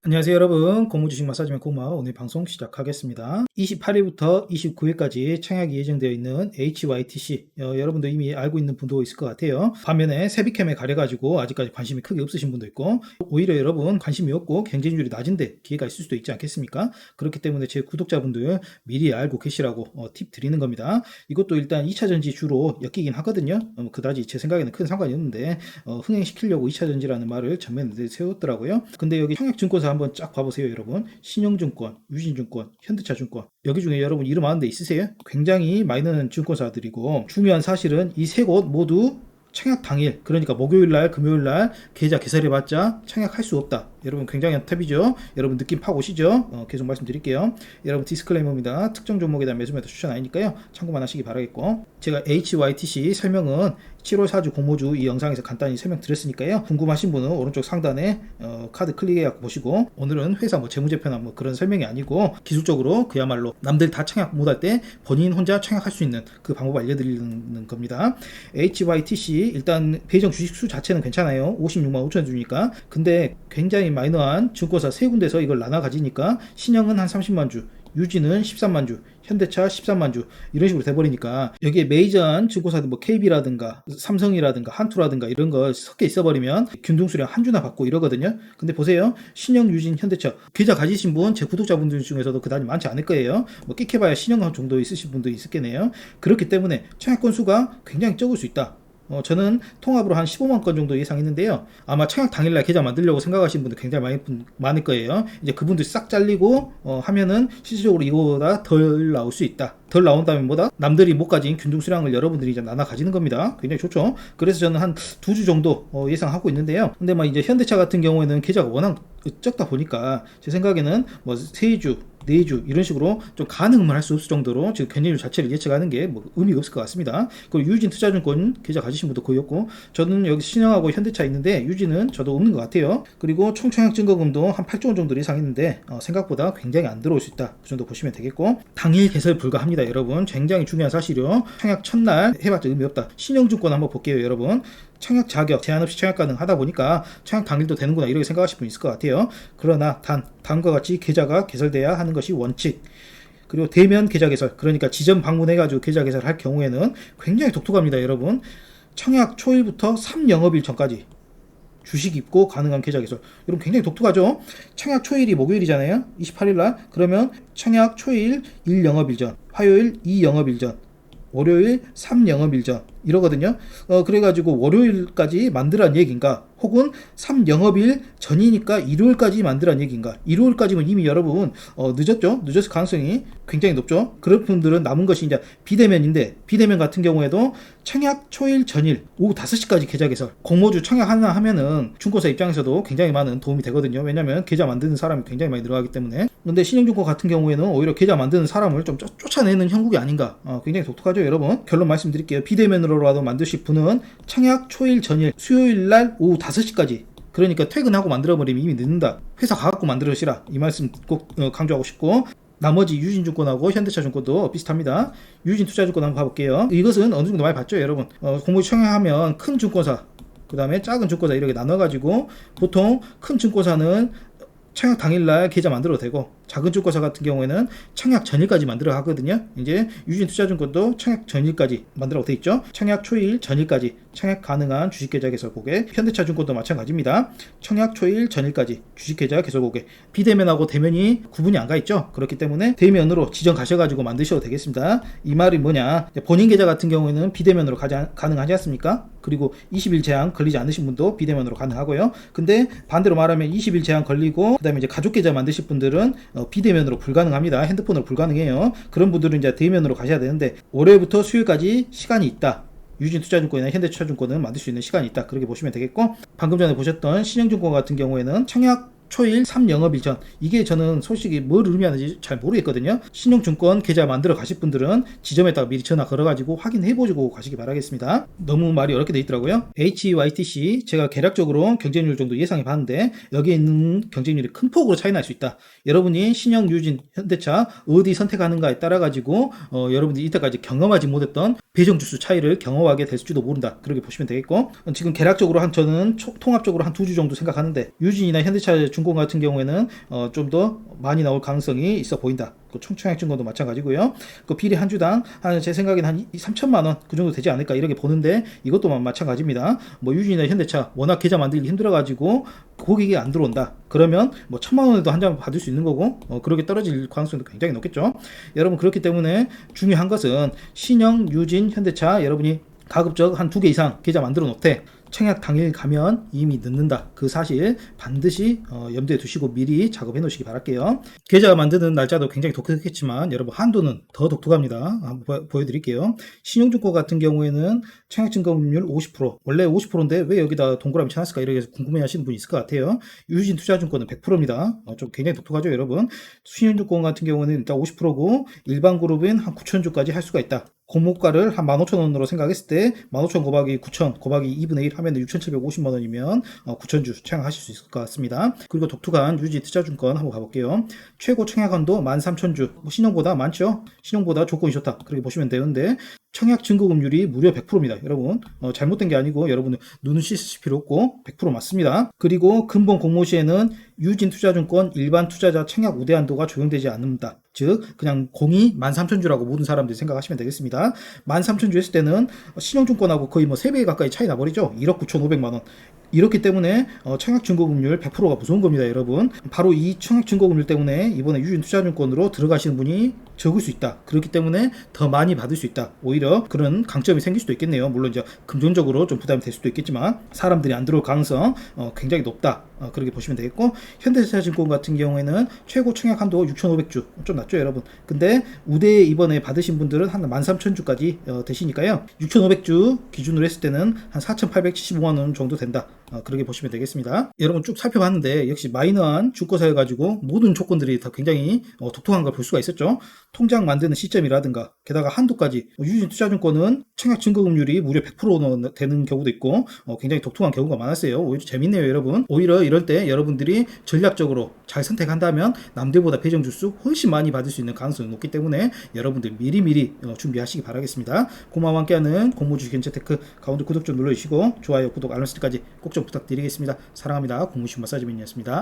안녕하세요 여러분, 공무주식 마사지맨 고마 오늘 방송 시작하겠습니다. 28일부터 29일까지 청약이 예정되어 있는 HYTC 여러분도 이미 알고 있는 분도 있을 것 같아요. 반면에 세비캠에 가려가지고 아직까지 관심이 크게 없으신 분도 있고, 오히려 여러분 관심이 없고 경쟁률이 낮은데 기회가 있을 수도 있지 않겠습니까? 그렇기 때문에 제 구독자분들 미리 알고 계시라고 팁 드리는 겁니다. 이것도 일단 2차전지 주로 엮이긴 하거든요. 그다지 제 생각에는 큰 상관이 없는데 흥행시키려고 2차전지라는 말을 전면에 세웠더라고요. 근데 여기 청약증권사 한번 쫙 봐보세요 여러분. 신영증권, 유진증권, 현대차증권, 여기 중에 여러분 이름 아는 데 있으세요? 굉장히 많이 나는 증권사들이고, 중요한 사실은 이 세 곳 모두 청약 당일, 그러니까 목요일날 금요일날 계좌 개설해봤자 청약할 수 없다. 여러분 굉장한 팁이죠. 여러분 느낌 파고 오시죠? 계속 말씀드릴게요. 여러분 디스클레이머입니다. 특정 종목에 대한 매수 매도 추천 아니니까요, 참고만 하시기 바라겠고, 제가 HYTC 설명은 7월 4주 공모주 이 영상에서 간단히 설명드렸으니까요, 궁금하신 분은 오른쪽 상단에 카드 클릭해갖고 보시고, 오늘은 회사 재무제표나 그런 설명이 아니고 기술적으로 그야말로 남들 다 청약 못할 때 본인 혼자 청약할 수 있는 그 방법 알려드리는 겁니다. HYTC 일단 배정 주식수 자체는 괜찮아요. 56만 5천 주니까. 근데 굉장히 마이너한 증권사 세 군데서 이걸 나눠 가지니까 신영은 한 30만 주, 유진은 13만 주, 현대차 13만 주, 이런 식으로 돼버리니까 여기에 메이저한 증권사들 KB라든가 삼성이라든가 한투라든가 이런 거 섞여 있어버리면 균등수량 한 주나 받고 이러거든요. 근데 보세요, 신영, 유진, 현대차 계좌 가지신 분 제 구독자분들 중에서도 그다지 많지 않을 거예요. 끽해봐야 신영 정도 있으신 분도 있었겠네요. 그렇기 때문에 청약 건수가 굉장히 적을 수 있다. 저는 통합으로 한 15만 건 정도 예상했는데요. 아마 청약 당일날 계좌 만들려고 생각하시는 분들 굉장히 많을 거예요. 이제 그분들 싹 잘리고 하면은 실질적으로 이거보다 덜 나올 수 있다. 덜 나온다면 뭐다? 남들이 못 가진 균등 수량을 여러분들이 이제 나눠 가지는 겁니다. 굉장히 좋죠. 그래서 저는 한 2주 정도 예상하고 있는데요. 근데 이제 현대차 같은 경우에는 계좌가 워낙 적다 보니까 제 생각에는 3주 4주 이런 식으로 좀 가능을 할 수 없을 정도로 지금 경쟁률 자체를 예측하는 게 의미가 없을 것 같습니다. 그리고 유진 투자증권 계좌 가지신 분도 거의 없고, 저는 여기 신영하고 현대차 있는데 유진은 저도 없는 것 같아요. 그리고 총 청약 증거금도 한 8조 원 정도 예상했는데 생각보다 굉장히 안 들어올 수 있다. 그 정도 보시면 되겠고, 당일 개설 불가합니다 여러분. 굉장히 중요한 사실이요. 청약 첫날 해봤자 의미 없다. 신영증권 한번 볼게요 여러분. 청약 자격 제한 없이 청약 가능하다 보니까 청약 당일도 되는구나 이렇게 생각하실 분 있을 것 같아요. 그러나 다음과 같이 계좌가 개설돼야 하는 것이 원칙. 그리고 대면 계좌 개설, 그러니까 지점 방문해가지고 계좌 개설할 경우에는 굉장히 독특합니다 여러분. 청약 초일부터 3영업일 전까지 주식 입고 가능한 계좌 개설. 여러분 굉장히 독특하죠? 청약 초일이 목요일이잖아요. 28일날. 그러면 청약 초일 1영업일 전, 화요일 2영업일 전, 월요일 3영업일 전 이러거든요. 그래가지고 월요일까지 만들란 얘기인가, 혹은 3영업일 전이니까 일요일까지 만들란 얘기인가. 일요일까지면 이미 여러분 늦었죠. 늦었을 가능성이 굉장히 높죠. 그런 분들은 남은 것이 이제 비대면인데, 비대면 같은 경우에도 청약 초일 전일 오후 5시까지 계좌 개설, 공모주 청약 하나 하면은 증권사 입장에서도 굉장히 많은 도움이 되거든요. 왜냐면 계좌 만드는 사람이 굉장히 많이 늘어가기 때문에. 근데 신영증권 같은 경우에는 오히려 계좌 만드는 사람을 좀 쫓아내는 형국이 아닌가. 굉장히 독특하죠 여러분. 결론 말씀드릴게요. 비대면으로라도 만드실 분은 청약 초일 전일 수요일날 오후 5시까지, 그러니까 퇴근하고 만들어버리면 이미 늦는다. 회사 가갖고 만들으시라, 이 말씀 꼭 강조하고 싶고, 나머지 유진증권하고 현대차증권도 비슷합니다. 유진투자증권 한번 봐볼게요. 이것은 어느 정도 많이 봤죠 여러분. 공모주 청약하면 큰 증권사, 그 다음에 작은 증권사 이렇게 나눠가지고, 보통 큰 증권사는 청약 당일날 계좌 만들어도 되고, 작은 증권사 같은 경우에는 청약 전일까지 만들어 하거든요. 이제 유진투자증권도 청약 전일까지 만들라고 돼 있죠. 청약 초일 전일까지 청약 가능한 주식계좌 개설 고객. 현대차증권도 마찬가지입니다. 청약 초일 전일까지 주식계좌 개설 고객. 비대면하고 대면이 구분이 안 가 있죠. 그렇기 때문에 대면으로 지정 가셔가지고 만드셔도 되겠습니다. 이 말이 뭐냐, 본인 계좌 같은 경우에는 비대면으로 가능하지 않습니까? 그리고 20일 제한 걸리지 않으신 분도 비대면으로 가능하고요. 근데 반대로 말하면 20일 제한 걸리고 그 다음에 이제 가족 계좌 만드실 분들은 비대면으로 불가능합니다. 핸드폰으로 불가능해요. 그런 분들은 이제 대면으로 가셔야 되는데, 월요일부터 수요일까지 시간이 있다. 유진투자증권이나 현대투자증권은 만들 수 있는 시간이 있다. 그렇게 보시면 되겠고, 방금 전에 보셨던 신영증권 같은 경우에는 청약 초일 3영업일 전, 이게 저는 솔직히 뭘 의미하는지 잘 모르겠거든요. 신용증권 계좌 만들어 가실 분들은 지점에다가 미리 전화 걸어가지고 확인해보시고 가시기 바라겠습니다. 너무 말이 어렵게 돼 있더라고요. HYTC 제가 계략적으로 경쟁률 정도 예상해 봤는데, 여기에 있는 경쟁률이 큰 폭으로 차이 날 수 있다. 여러분이 신영, 유진, 현대차 어디 선택하는가에 따라 가지고 여러분들이 이때까지 경험하지 못했던 배정 주수 차이를 경험하게 될지도 모른다. 그렇게 보시면 되겠고, 지금 계략적으로 저는 통합적으로 한 2주 정도 생각하는데, 유진이나 현대차 청약증권 같은 경우에는 좀 더 많이 나올 가능성이 있어 보인다. 그 청약증권도 마찬가지고요. 그 비리 한 주당 제 생각에는 한 3천만 원 그 정도 되지 않을까 이렇게 보는데 이것도 마찬가지입니다. 뭐 유진이나 현대차 워낙 계좌 만들기 힘들어가지고 고객이 안 들어온다. 그러면 뭐 1,000만 원에도 한 장 받을 수 있는 거고 그렇게 떨어질 가능성도 굉장히 높겠죠. 여러분 그렇기 때문에 중요한 것은 신영, 유진, 현대차 여러분이 가급적 한 2개 이상 계좌 만들어 놓되 청약 당일 가면 이미 늦는다. 그 사실 반드시 염두에 두시고 미리 작업해 놓으시기 바랄게요. 계좌 만드는 날짜도 굉장히 독특했지만 여러분 한도는 더 독특합니다. 한번 보여드릴게요. 신용증권 같은 경우에는 청약증권률 50%, 원래 50%인데 왜 여기다 동그라미 쳐놨을까 이렇게 궁금해 하시는 분이 있을 것 같아요. 유진투자증권은 100%입니다. 좀 굉장히 독특하죠 여러분. 신용증권 같은 경우는 일단 50%고 일반 그룹은 한 9,000주까지 할 수가 있다. 공모가를 한 15,000원으로 생각했을 때 15,000 곱하기 9,000 곱하기 2분의 1 하면 6,750만 원이면 9,000주 청약하실 수 있을 것 같습니다. 그리고 독특한 유지투자증권 한번 가볼게요. 최고 청약한도 13,000주. 신용보다 많죠? 신용보다 조건이 좋다. 그렇게 보시면 되는데 청약 증거금률이 무려 100%입니다. 여러분 잘못된 게 아니고 여러분은 눈은 씻으실 필요 없고 100% 맞습니다. 그리고 근본 공모 시에는 유진투자증권 일반 투자자 청약 우대한도가 적용되지 않는다. 즉 그냥 공이 13,000주라고 모든 사람들이 생각하시면 되겠습니다. 13,000주 했을 때는 신용증권하고 거의 뭐 3배 가까이 차이 나버리죠. 1억 9,500만 원. 이렇기 때문에 청약증거금률 100%가 무서운 겁니다 여러분. 바로 이 청약증거금률 때문에 이번에 유진투자증권으로 들어가시는 분이 적을 수 있다. 그렇기 때문에 더 많이 받을 수 있다. 오히려 그런 강점이 생길 수도 있겠네요. 물론 이제 금전적으로 좀 부담이 될 수도 있겠지만 사람들이 안 들어올 가능성 굉장히 높다. 그렇게 보시면 되겠고 현대차증권 같은 경우에는 최고 청약 한도 6,500주 좀 낮죠 여러분. 근데 우대 이번에 받으신 분들은 한 13,000주까지 되시니까요. 6,500주 기준으로 했을 때는 한 4,875만 원 정도 된다. 그렇게 보시면 되겠습니다. 여러분 쭉 살펴봤는데 역시 마이너한 주거사여 가지고 모든 조건들이 다 굉장히 독특한 걸 볼 수가 있었죠. 통장 만드는 시점이라든가 게다가 한도까지 유진투자증권은 청약 증거금률이 무려 100% 되는 경우도 있고 굉장히 독특한 경우가 많았어요. 오히려 재밌네요 여러분. 오히려 이럴 때 여러분들이 전략적으로 잘 선택한다면 남들보다 배정 주수 훨씬 많이 받을 수 있는 가능성이 높기 때문에 여러분들 미리미리 준비하시기 바라겠습니다. 고마워 함께하는 공모주식 견체테크 가운데 구독 좀 눌러주시고 좋아요 구독 알람 설정까지 꼭 좀 부탁드리겠습니다. 사랑합니다. 공무식 마사지맨이었습니다.